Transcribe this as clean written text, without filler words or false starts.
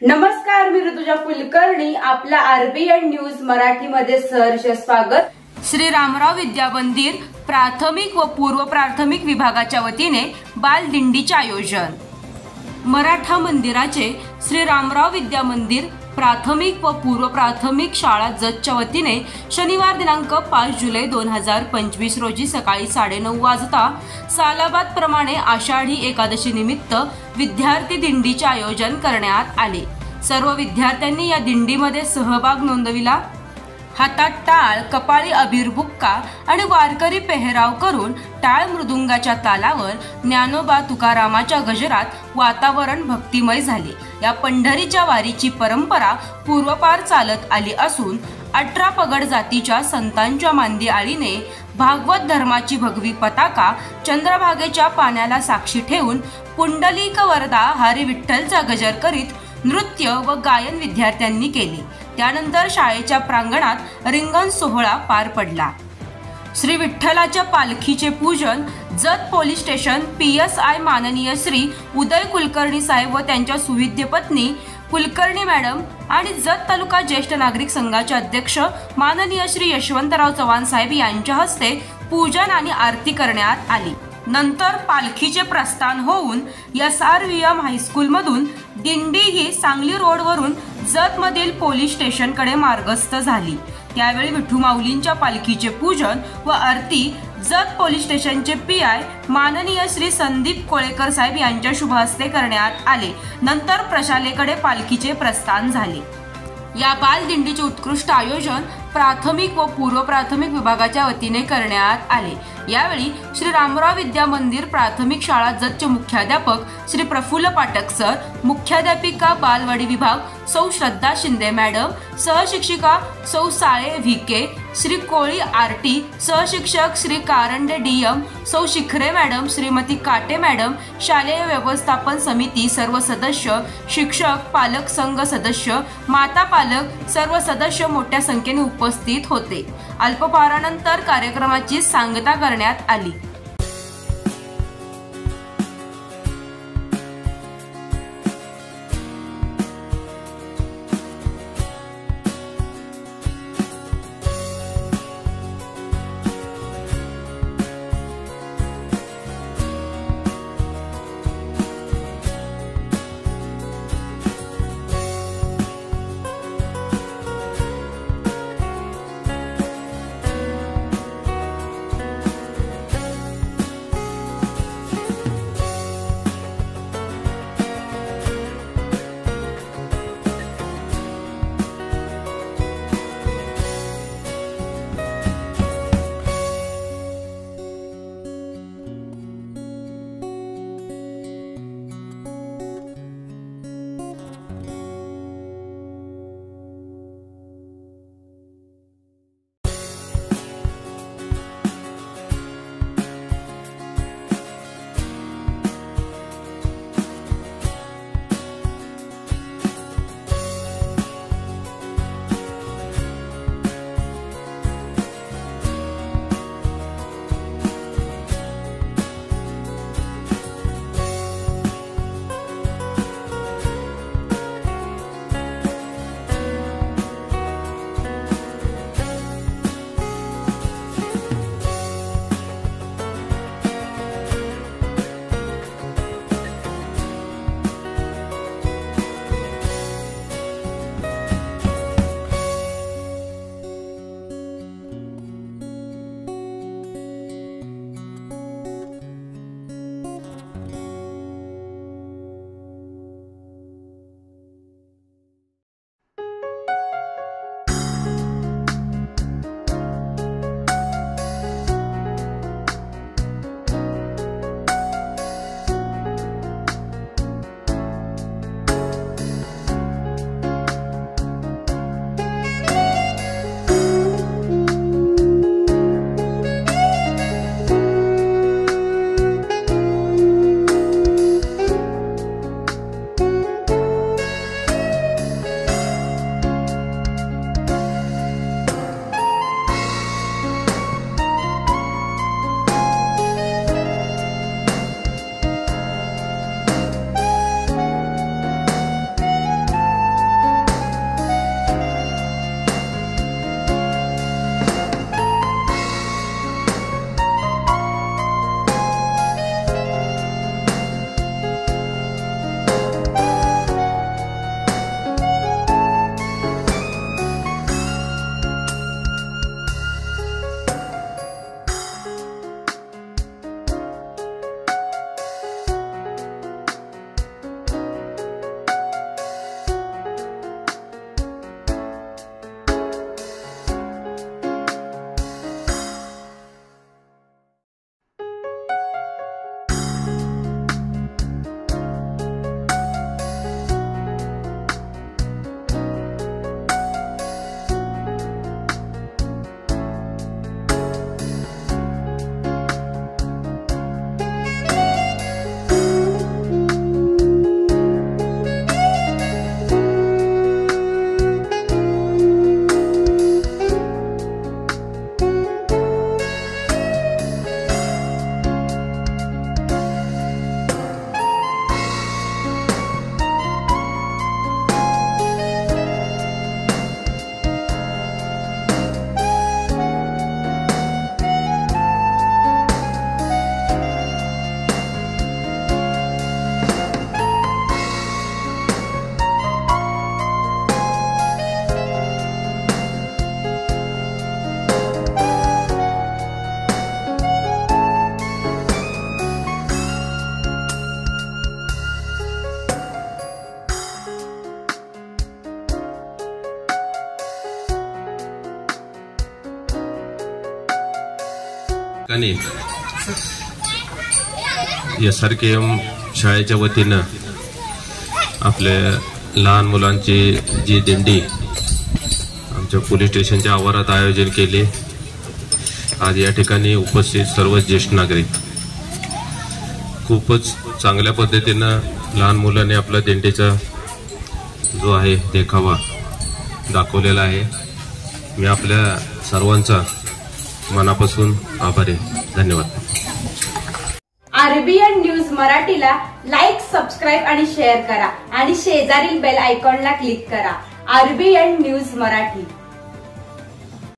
नमस्कार, मी ऋतुजा कुलकर्णी. आपल्या RBN news मराठीमध्ये सहर्ष स्वागत. श्री रामराव विद्या मंदिर प्राथमिक व पूर्व प्राथमिक विभागाच्या वतीने बालदिंडीचे आयोजन. मराठा मंदिराचे श्री रामराव विद्या मंदिर प्राथमिक व पूर्व प्राथमिक शाळा जतच्या वतीने शनिवार दिनांक 5 जुलै 2025 रोजी सकाळी 9:30 वाजता सालाबाद प्रमाणे आषाढी एकादशी निमित्त विद्यार्थी दिंडीचे आयोजन करण्यात आले. सर्व विद्यार्थ्यांनी या दिंडीमध्ये सहभाग नोंदविला. हातात टाळ, कपाळी अबीर बुक्का आणि वारकरी पेहराव करून टाळ मृदुंगाच्या तालावर ज्ञानोबा तुकारामाच्या गजरात वातावरण भक्तिमय झाले. या पंढरीच्या वारीची परंपरा पूर्वपार चालत आली असून 18 पगड जातीच्या संतांच्या मांदी आळीने भागवत धर्माची भगवी पताका चंद्रभागेच्या पाण्याला साक्षी ठेवून पुंडलिक वरदा हरी विठ्ठलचा गजर करीत नृत्य व गायन विद्यार्थ्यांनी केले. त्यानंतर शाळेच्या प्रांगणात रिंगण सोहळा पार पडला. श्री विठ्ठलाच्या पालखीचे पूजन जत पोलीस स्टेशन PSI माननीय श्री उदय कुलकर्णी साहेब व त्यांच्या सुविद्य पत्नी कुलकर्णी मॅडम आणि जत तालुका ज्येष्ठ नागरिक संघाचे अध्यक्ष माननीय श्री यशवंतराव चव्हाण साहेब यांच्या हस्ते पूजन आणि आरती करण्यात आली. नंतर पालखीचे प्रस्थान होऊन SRVM हायस्कूल मधून दिंडी ही सांगली रोडवरून जत मधील पोलीस स्टेशनकडे मार्गस्थ झाली. त्यावेळी विठू माऊलींच्या पालखीचे पूजन व आरती जत पोलीस स्टेशनचे PI माननीय श्री संदीप कोळेकर साहेब यांच्या शुभ हस्ते करण्यात आले. नंतर प्रशालेकडे पालखीचे प्रस्थान झाले. या बालदिंडीचे उत्कृष्ट आयोजन प्राथमिक व पूर्व प्राथमिक विभागाच्या वतीने करण्यात आले. यावेळी श्री रामराव विद्या मंदिर प्राथमिक शाळा जतचे मुख्याध्यापक श्री प्रफुल्ल पाठक सर, मुख्याध्यापिका बालवाडी विभाग सौ श्रद्धा शिंदे मॅडम, सहशिक्षिका सौ साळे VK, श्री कोळी RT, सहशिक्षक श्री कारंडे DM, सौ शिखरे मॅडम, श्रीमती काटे मॅडम, शालेय व्यवस्थापन समिती सर्व सदस्य, शिक्षक, पालक संघ सदस्य, माता पालक सर्व सदस्य मोठ्या संख्येने उपस्थित होते. अल्पहारानंतर कार्यक्रमाची सांगता करण्यात आली. ठिकाणी SRKM शाळेच्या वतीनं आपल्या लहान मुलांची जी दिंडी आमच्या पोलीस स्टेशनच्या आवारात आयोजन केले। आज या ठिकाणी उपस्थित सर्व ज्येष्ठ नागरिक खूपच चांगल्या पद्धतीनं लहान मुलांनी आपला दिंडीचा जो आहे देखावा दाखवलेला आहे। मी आपल्या सर्वांचा मनापासून आभारी आहे। धन्यवाद। RBN न्यूज मराठीला लाईक, सबस्क्राईब आणि शेअर करा आणि शेजारील बेल आयकॉनला क्लिक करा। RBN news Marathi.